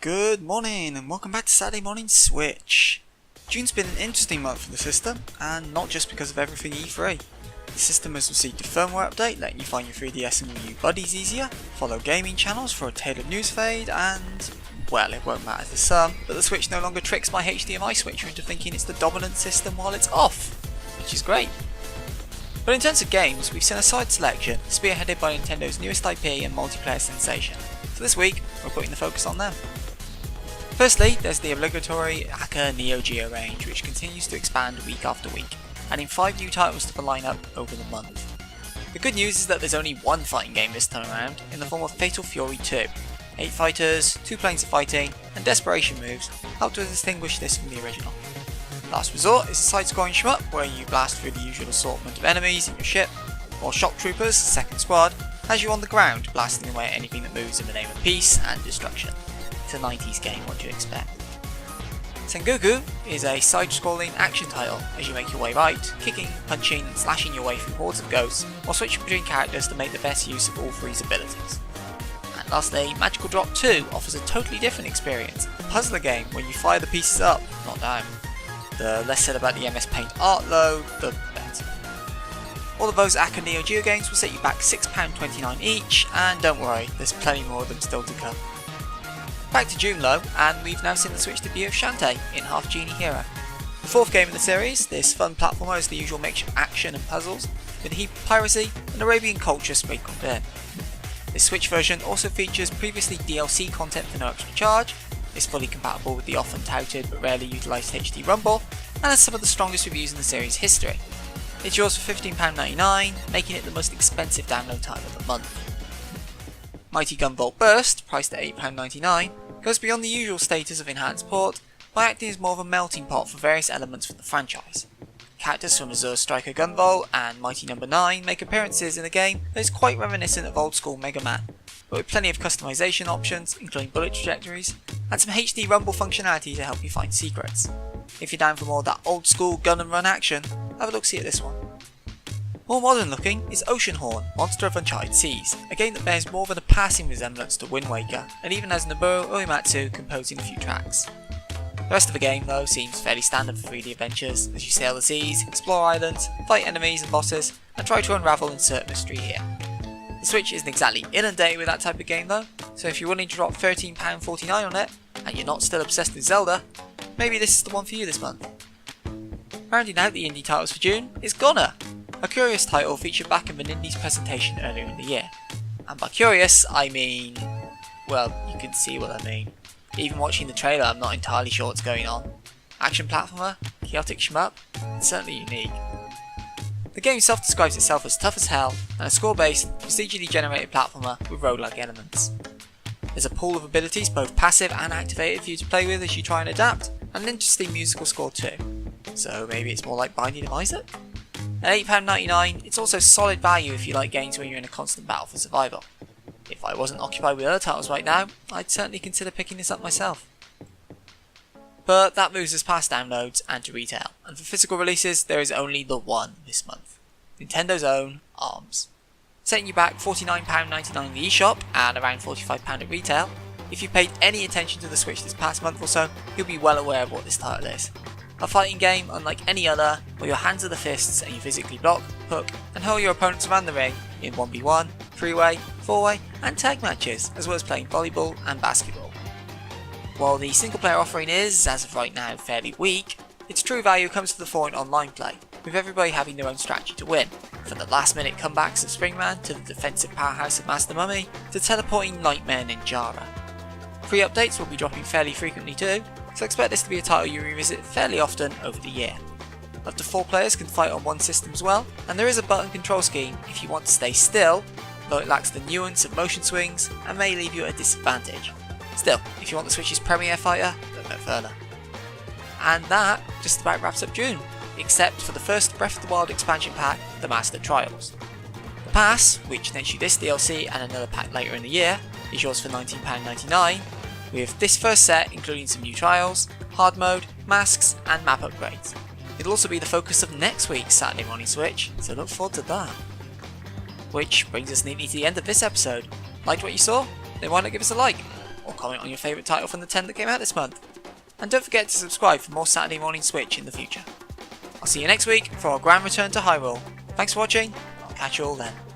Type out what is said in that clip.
Good morning and welcome back to Saturday Morning Switch. June's been an interesting month for the system, and not just because of everything E3. The system has received a firmware update letting you find your 3DS and Wii U buddies easier, follow gaming channels for a tailored news feed, and, well, it won't matter to some, but the Switch no longer tricks my HDMI switcher into thinking it's the dominant system while it's off, which is great. But in terms of games, we've seen a solid selection spearheaded by Nintendo's newest IP and multiplayer sensation. So this week, we're putting the focus on them. Firstly, there's the obligatory Hacker Neo Geo range, which continues to expand week after week, adding 5 new titles to the lineup over the month. The good news is that there's only one fighting game this time around, in the form of Fatal Fury 2. 8 fighters, 2 planes of fighting, and desperation moves help to distinguish this from the original. Last Resort is a side-scrolling shmup where you blast through the usual assortment of enemies in your ship, while Shock Troopers, second squad, has you on the ground blasting away at anything that moves in the name of peace and destruction. It's a 90s game, what do you expect? Sengoku is a side-scrolling action title as you make your way right, kicking, punching and slashing your way through hordes of ghosts while switching between characters to make the best use of all three's abilities. And lastly, Magical Drop 2 offers a totally different experience, a puzzler game where you fire the pieces up, not down. The less said about the MS Paint art though, the better. All of those Hacker Neo Geo games will set you back £6.29 each, and don't worry, there's plenty more of them still to come. Back to June though, and we've now seen the Switch debut of Shantae in Half-Genie Hero. The fourth game in the series, this fun platformer is the usual mix of action and puzzles, with a heap of piracy and Arabian culture sprinkled in. This Switch version also features previously DLC content for no extra charge, is fully compatible with the often touted but rarely utilised HD Rumble, and has some of the strongest reviews in the series' history. It's yours for £15.99, making it the most expensive download title of the month. Mighty Gunvolt Burst, priced at £8.99, goes beyond the usual status of enhanced port by acting as more of a melting pot for various elements from the franchise. Characters from Azure Striker Gunvolt and Mighty No. 9 make appearances in a game that is quite reminiscent of old school Mega Man, but with plenty of customization options, including bullet trajectories, and some HD Rumble functionality to help you find secrets. If you're down for more of that old school gun and run action, have a look see at this one. More modern looking is Oceanhorn, Monster of Uncharted Seas, a game that bears more than a passing resemblance to Wind Waker, and even has Nobuo Uematsu composing a few tracks. The rest of the game though seems fairly standard for 3D adventures, as you sail the seas, explore islands, fight enemies and bosses, and try to unravel insert mystery here. The Switch isn't exactly inundated with that type of game though, so if you're willing to drop £13.49 on it, and you're not still obsessed with Zelda, maybe this is the one for you this month. Rounding out the indie titles for June is GoNNER, a curious title featured back in the Indies presentation earlier in the year. And by curious, I mean, well, you can see what I mean. Even watching the trailer, I'm not entirely sure what's going on. Action platformer, chaotic shmup, it's certainly unique. The game itself describes itself as tough as hell, and a score-based, procedurally generated platformer with roguelike elements. There's a pool of abilities, both passive and activated, for you to play with as you try and adapt, and an interesting musical score too. So maybe it's more like Binding of Isaac? At £8.99, it's also solid value if you like games where you're in a constant battle for survival. If I wasn't occupied with other titles right now, I'd certainly consider picking this up myself. But that moves us past downloads and to retail, and for physical releases there is only the one this month. Nintendo's own ARMS. Setting you back £49.99 in the eShop and around £45 at retail. If you paid any attention to the Switch this past month or so, you'll be well aware of what this title is. A fighting game unlike any other, where your hands are the fists and you physically block, hook, and hurl your opponents around the ring in 1v1, 3-way, 4-way, and tag matches, as well as playing volleyball and basketball. While the single player offering is, as of right now, fairly weak, its true value comes to the fore in online play, with everybody having their own strategy to win, from the last minute comebacks of Springman to the defensive powerhouse of Master Mummy to teleporting Nightmare Ninjara. Free updates will be dropping fairly frequently too, so expect this to be a title you revisit fairly often over the year. Up to 4 players can fight on one system as well, and there is a button control scheme if you want to stay still, though it lacks the nuance of motion swings and may leave you at a disadvantage. Still, if you want the Switch's premier fighter, look no further. And that just about wraps up June, except for the first Breath of the Wild expansion pack, The Master Trials. The pass, which nets you this DLC and another pack later in the year, is yours for £19.99, with this first set including some new trials, hard mode, masks and map upgrades. It'll also be the focus of next week's Saturday Morning Switch, so look forward to that. Which brings us neatly to the end of this episode. Liked what you saw? Then why not give us a like? or comment on your favourite title from the 10 that came out this month. And don't forget to subscribe for more Saturday Morning Switch in the future. I'll see you next week for our grand return to Hyrule. Thanks for watching, I'll catch you all then.